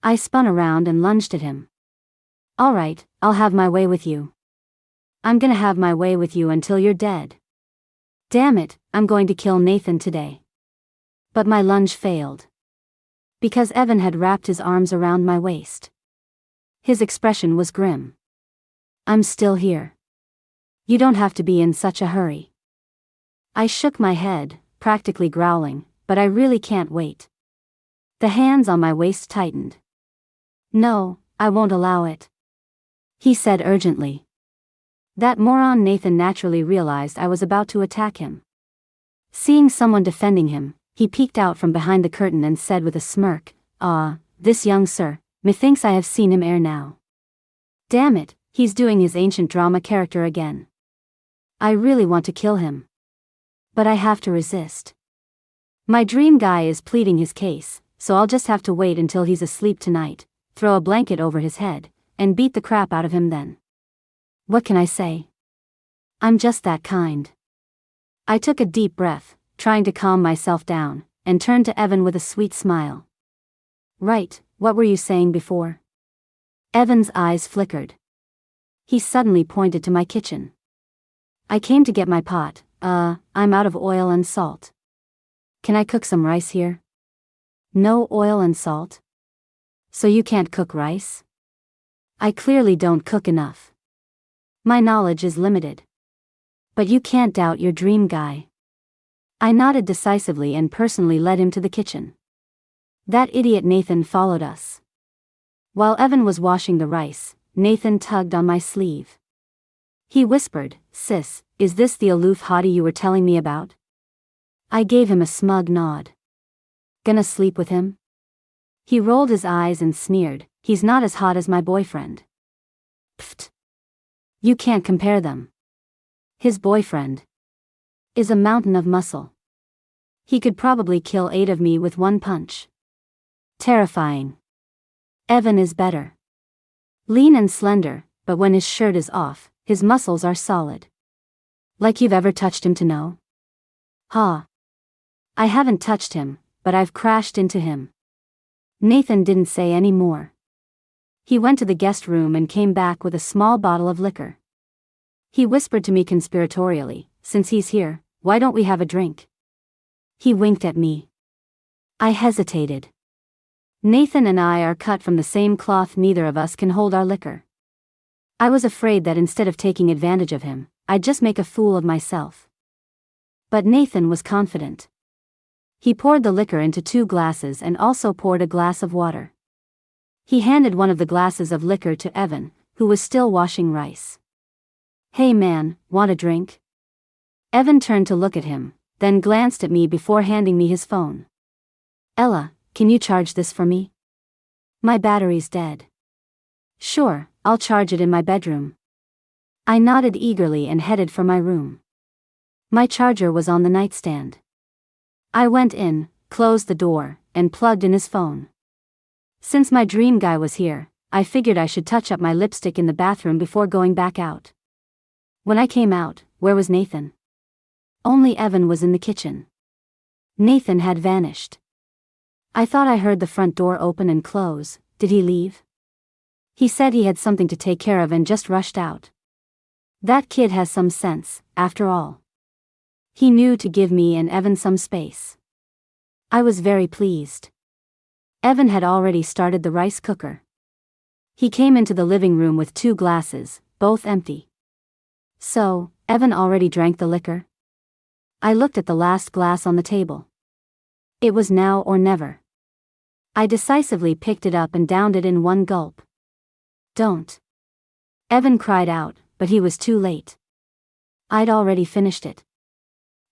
I spun around and lunged at him. All right, I'll have my way with you. I'm gonna have my way with you until you're dead. Damn it, I'm going to kill Nathan today. But my lunge failed. Because Evan had wrapped his arms around my waist. His expression was grim. I'm still here. You don't have to be in such a hurry. I shook my head, practically growling, but I really can't wait. The hands on my waist tightened. No, I won't allow it. He said urgently. That moron Nathan naturally realized I was about to attack him. Seeing someone defending him, he peeked out from behind the curtain and said with a smirk, This young sir, methinks I have seen him ere now. Damn it, he's doing his ancient drama character again. I really want to kill him. But I have to resist. My dream guy is pleading his case, so I'll just have to wait until he's asleep tonight, throw a blanket over his head, and beat the crap out of him then. What can I say? I'm just that kind. I took a deep breath, trying to calm myself down, and turned to Evan with a sweet smile. Right, what were you saying before? Evan's eyes flickered. He suddenly pointed to my kitchen. I came to get my pot, I'm out of oil and salt. Can I cook some rice here? No oil and salt? So you can't cook rice? I clearly don't cook enough. My knowledge is limited. But you can't doubt your dream guy. I nodded decisively and personally led him to the kitchen. That idiot Nathan followed us. While Evan was washing the rice, Nathan tugged on my sleeve. He whispered, "Sis, is this the aloof hottie you were telling me about?" I gave him a smug nod. "Gonna sleep with him?" He rolled his eyes and sneered, "He's not as hot as my boyfriend." Pfft. You can't compare them. His boyfriend is a mountain of muscle. He could probably kill 8 of me with one punch. Terrifying. Evan is better. Lean and slender, but when his shirt is off, his muscles are solid. Like you've ever touched him to know? Ha. I haven't touched him, but I've crashed into him. Nathan didn't say any more. He went to the guest room and came back with a small bottle of liquor. He whispered to me conspiratorially, "Since he's here, why don't we have a drink?" He winked at me. I hesitated. Nathan and I are cut from the same cloth, neither of us can hold our liquor. I was afraid that instead of taking advantage of him, I'd just make a fool of myself. But Nathan was confident. He poured the liquor into 2 glasses and also poured a glass of water. He handed one of the glasses of liquor to Evan, who was still washing rice. "Hey man, want a drink?" Evan turned to look at him, then glanced at me before handing me his phone. "Ella, can you charge this for me? My battery's dead." "Sure, I'll charge it in my bedroom." I nodded eagerly and headed for my room. My charger was on the nightstand. I went in, closed the door, and plugged in his phone. Since my dream guy was here, I figured I should touch up my lipstick in the bathroom before going back out. When I came out, where was Nathan? Only Evan was in the kitchen. Nathan had vanished. I thought I heard the front door open and close. Did he leave? He said he had something to take care of and just rushed out. That kid has some sense, after all. He knew to give me and Evan some space. I was very pleased. Evan had already started the rice cooker. He came into the living room with 2 glasses, both empty. So, Evan already drank the liquor? I looked at the last glass on the table. It was now or never. I decisively picked it up and downed it in one gulp. "Don't." Evan cried out, but he was too late. I'd already finished it.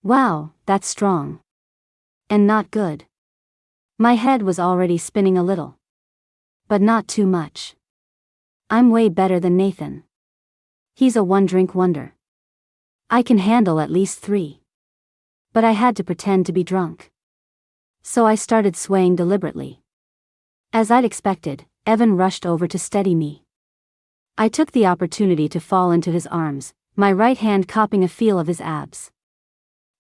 Wow, that's strong. And not good. My head was already spinning a little. But not too much. I'm way better than Nathan. He's a 1-drink wonder. I can handle at least 3. But I had to pretend to be drunk. So I started swaying deliberately. As I'd expected, Evan rushed over to steady me. I took the opportunity to fall into his arms, my right hand copping a feel of his abs.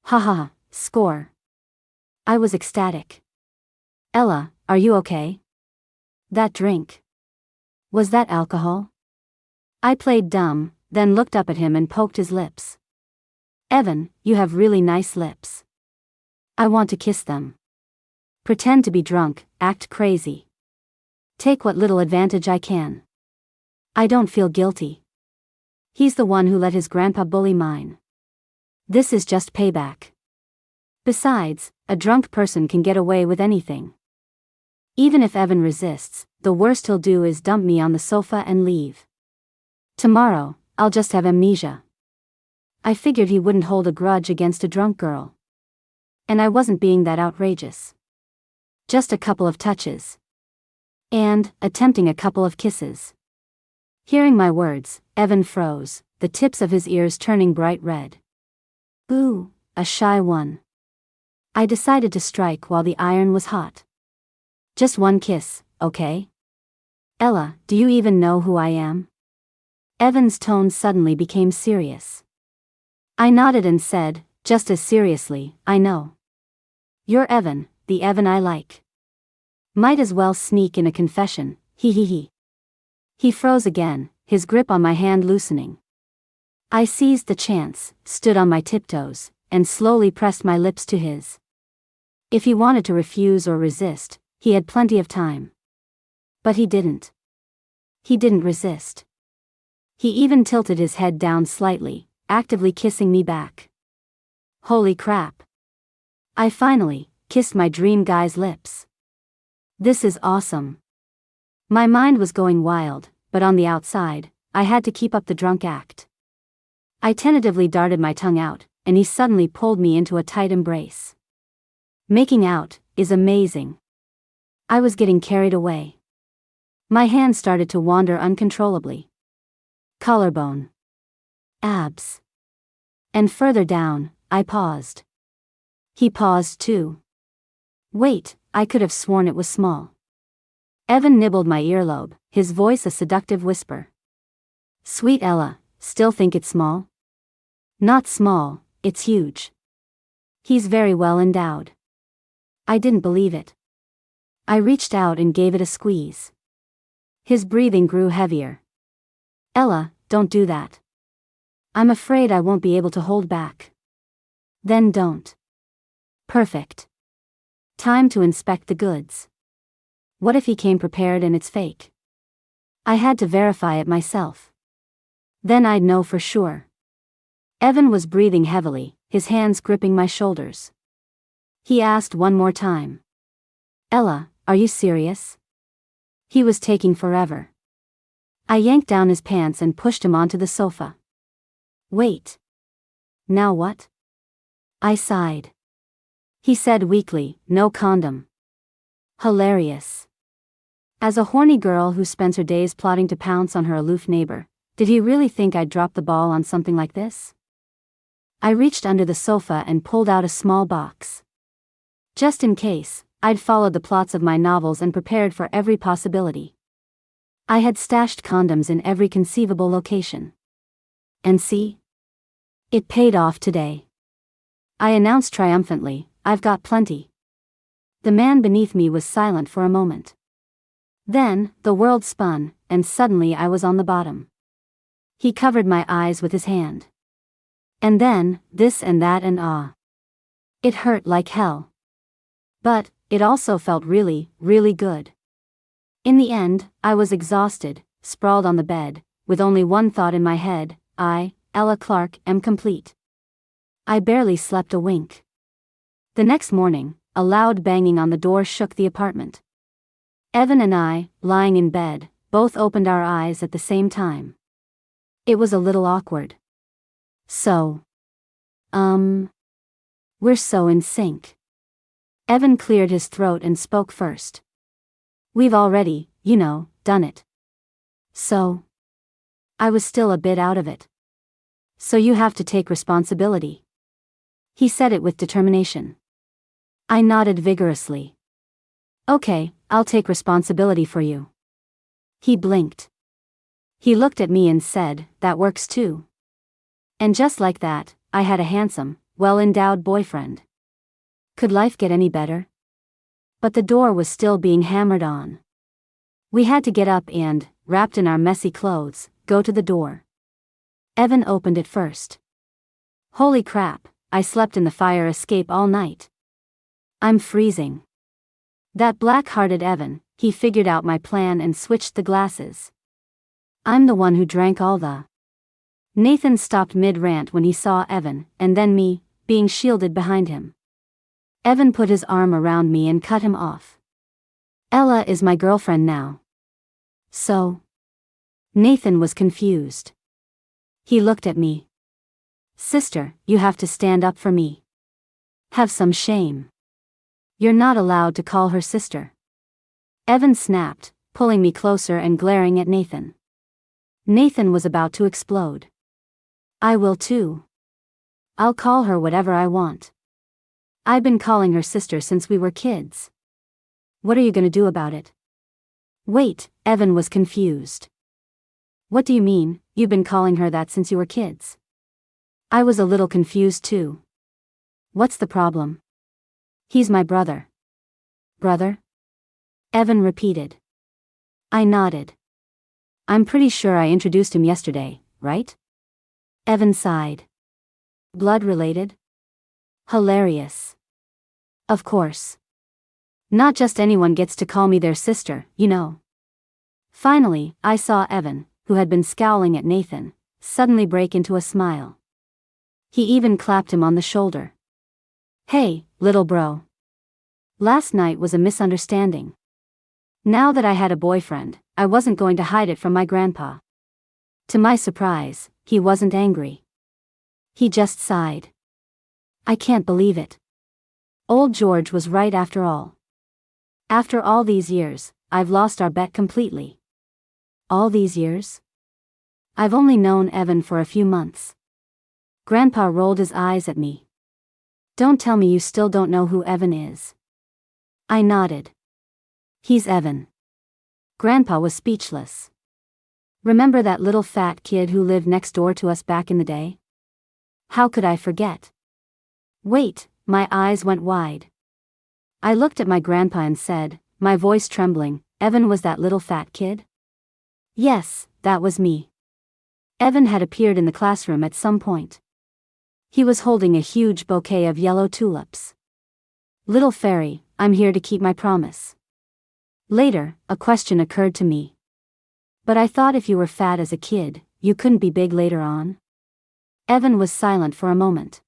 Ha ha, score. I was ecstatic. "Ella, are you okay? That drink. Was that alcohol?" I played dumb, then looked up at him and poked his lips. "Evan, you have really nice lips. I want to kiss them." Pretend to be drunk, act crazy. Take what little advantage I can. I don't feel guilty. He's the one who let his grandpa bully mine. This is just payback. Besides, a drunk person can get away with anything. Even if Evan resists, the worst he'll do is dump me on the sofa and leave. Tomorrow, I'll just have amnesia. I figured he wouldn't hold a grudge against a drunk girl. And I wasn't being that outrageous. Just a couple of touches. And, attempting a couple of kisses. Hearing my words, Evan froze, the tips of his ears turning bright red. Ooh, a shy one. I decided to strike while the iron was hot. Just one kiss, okay? Ella, do you even know who I am? Evan's tone suddenly became serious. I nodded and said, just as seriously, I know. You're Evan, the Evan I like. Might as well sneak in a confession, hee hee hee. He froze again, his grip on my hand loosening. I seized the chance, stood on my tiptoes, and slowly pressed my lips to his. If he wanted to refuse or resist, he had plenty of time. But he didn't. He didn't resist. He even tilted his head down slightly, actively kissing me back. Holy crap. I finally kissed my dream guy's lips. This is awesome. My mind was going wild, but on the outside, I had to keep up the drunk act. I tentatively darted my tongue out, and he suddenly pulled me into a tight embrace. Making out is amazing. I was getting carried away. My hands started to wander uncontrollably. Collarbone. Abs. And further down, I paused. He paused too. Wait, I could have sworn it was small. Evan nibbled my earlobe, his voice a seductive whisper. Sweet Ella, still think it's small? Not small, it's huge. He's very well endowed. I didn't believe it. I reached out and gave it a squeeze. His breathing grew heavier. Ella, don't do that. I'm afraid I won't be able to hold back. Then don't. Perfect. Time to inspect the goods. What if he came prepared and it's fake? I had to verify it myself. Then I'd know for sure. Evan was breathing heavily, his hands gripping my shoulders. He asked one more time. Ella, are you serious? He was taking forever. I yanked down his pants and pushed him onto the sofa. Wait. Now what? I sighed. He said weakly, no condom. Hilarious. As a horny girl who spends her days plotting to pounce on her aloof neighbor, did he really think I'd drop the ball on something like this? I reached under the sofa and pulled out a small box. Just in case, I'd followed the plots of my novels and prepared for every possibility. I had stashed condoms in every conceivable location. And see? It paid off today. I announced triumphantly, I've got plenty. The man beneath me was silent for a moment. Then, the world spun, and suddenly I was on the bottom. He covered my eyes with his hand. And then, this and that and ah. It hurt like hell. But, it also felt really, really good. In the end, I was exhausted, sprawled on the bed, with only one thought in my head, I, Ella Clark, am complete. I barely slept a wink. The next morning, a loud banging on the door shook the apartment. Evan and I, lying in bed, both opened our eyes at the same time. It was a little awkward. So. We're so in sync. Evan cleared his throat and spoke first. We've already, done it. So. I was still a bit out of it. So you have to take responsibility. He said it with determination. I nodded vigorously. Okay, I'll take responsibility for you. He blinked. He looked at me and said, that works too. And just like that, I had a handsome, well-endowed boyfriend. Could life get any better? But the door was still being hammered on. We had to get up and, wrapped in our messy clothes, go to the door. Evan opened it first. Holy crap, I slept in the fire escape all night. I'm freezing. That black-hearted Evan, he figured out my plan and switched the glasses. I'm the one who drank all the. Nathan stopped mid-rant when he saw Evan, and then me, being shielded behind him. Evan put his arm around me and cut him off. Ella is my girlfriend now. So? Nathan was confused. He looked at me. Sister, you have to stand up for me. Have some shame. You're not allowed to call her sister. Evan snapped, pulling me closer and glaring at Nathan. Nathan was about to explode. I will too. I'll call her whatever I want. I've been calling her sister since we were kids. What are you gonna do about it? Wait, Evan was confused. What do you mean, you've been calling her that since you were kids? I was a little confused too. What's the problem? He's my brother. Brother? Evan repeated. I nodded. I'm pretty sure I introduced him yesterday, right? Evan sighed. Blood related? Hilarious. Of course. Not just anyone gets to call me their sister, Finally, I saw Evan, who had been scowling at Nathan, suddenly break into a smile. He even clapped him on the shoulder. Hey, little bro. Last night was a misunderstanding. Now that I had a boyfriend, I wasn't going to hide it from my grandpa. To my surprise, he wasn't angry. He just sighed. I can't believe it. Old George was right after all. After all these years, I've lost our bet completely. All these years? I've only known Evan for a few months. Grandpa rolled his eyes at me. Don't tell me you still don't know who Evan is. I nodded. He's Evan. Grandpa was speechless. Remember that little fat kid who lived next door to us back in the day? How could I forget? Wait, my eyes went wide. I looked at my grandpa and said, my voice trembling, Evan was that little fat kid? Yes, that was me. Evan had appeared in the classroom at some point. He was holding a huge bouquet of yellow tulips. Little fairy, I'm here to keep my promise. Later, a question occurred to me. But I thought if you were fat as a kid, you couldn't be big later on? Evan was silent for a moment.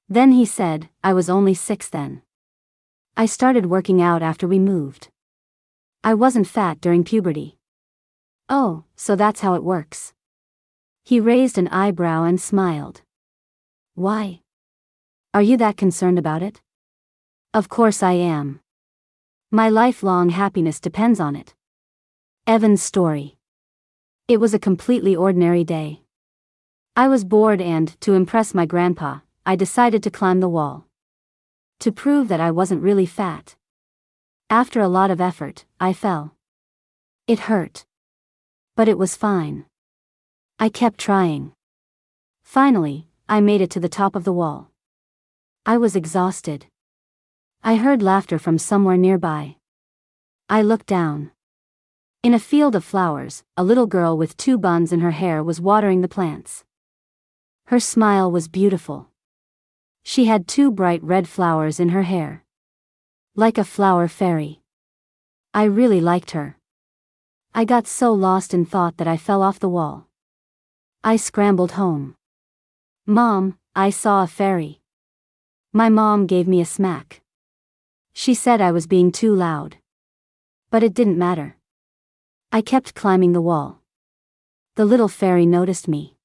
Then he said, I was only 6 then. I started working out after we moved. I wasn't fat during puberty. Oh, so that's how it works. He raised an eyebrow and smiled. Why? Are you that concerned about it? Of course I am. My lifelong happiness depends on it. Evan's story. It was a completely ordinary day. I was bored and, to impress my grandpa, I decided to climb the wall. To prove that I wasn't really fat. After a lot of effort, I fell. It hurt. But it was fine. I kept trying. Finally, I made it to the top of the wall. I was exhausted. I heard laughter from somewhere nearby. I looked down. In a field of flowers, a little girl with 2 buns in her hair was watering the plants. Her smile was beautiful. She had 2 bright red flowers in her hair. Like a flower fairy. I really liked her. I got so lost in thought that I fell off the wall. I scrambled home. Mom, I saw a fairy. My mom gave me a smack. She said I was being too loud. But it didn't matter. I kept climbing the wall. The little fairy noticed me.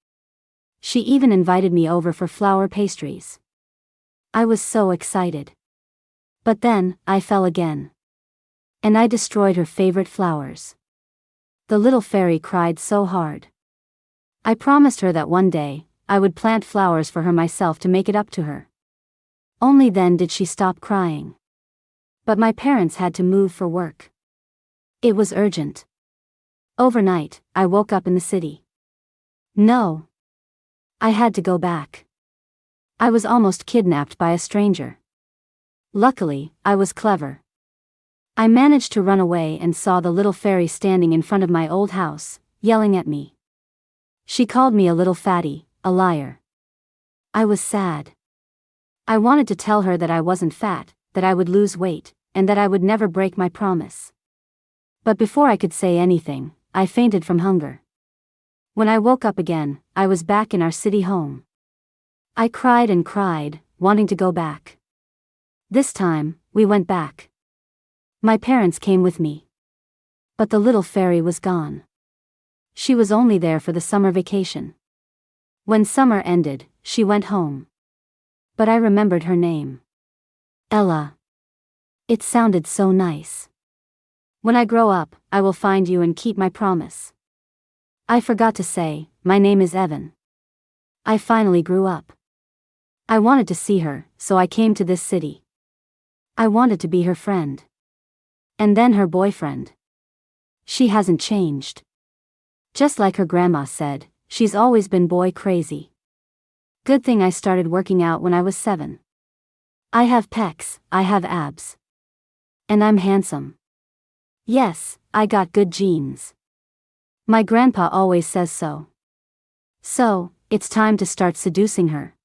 She even invited me over for flower pastries. I was so excited. But then, I fell again. And I destroyed her favorite flowers. The little fairy cried so hard. I promised her that one day, I would plant flowers for her myself to make it up to her. Only then did she stop crying. But my parents had to move for work. It was urgent. Overnight, I woke up in the city. No. I had to go back. I was almost kidnapped by a stranger. Luckily, I was clever. I managed to run away and saw the little fairy standing in front of my old house, yelling at me. She called me a little fatty, a liar. I was sad. I wanted to tell her that I wasn't fat, that I would lose weight, and that I would never break my promise. But before I could say anything, I fainted from hunger. When I woke up again, I was back in our city home. I cried and cried, wanting to go back. This time, we went back. My parents came with me. But the little fairy was gone. She was only there for the summer vacation. When summer ended, she went home. But I remembered her name. Ella. It sounded so nice. When I grow up, I will find you and keep my promise. I forgot to say, my name is Evan. I finally grew up. I wanted to see her, so I came to this city. I wanted to be her friend. And then her boyfriend. She hasn't changed. Just like her grandma said, she's always been boy crazy. Good thing I started working out when I was 7. I have pecs, I have abs. And I'm handsome. Yes, I got good genes. My grandpa always says so. So, it's time to start seducing her.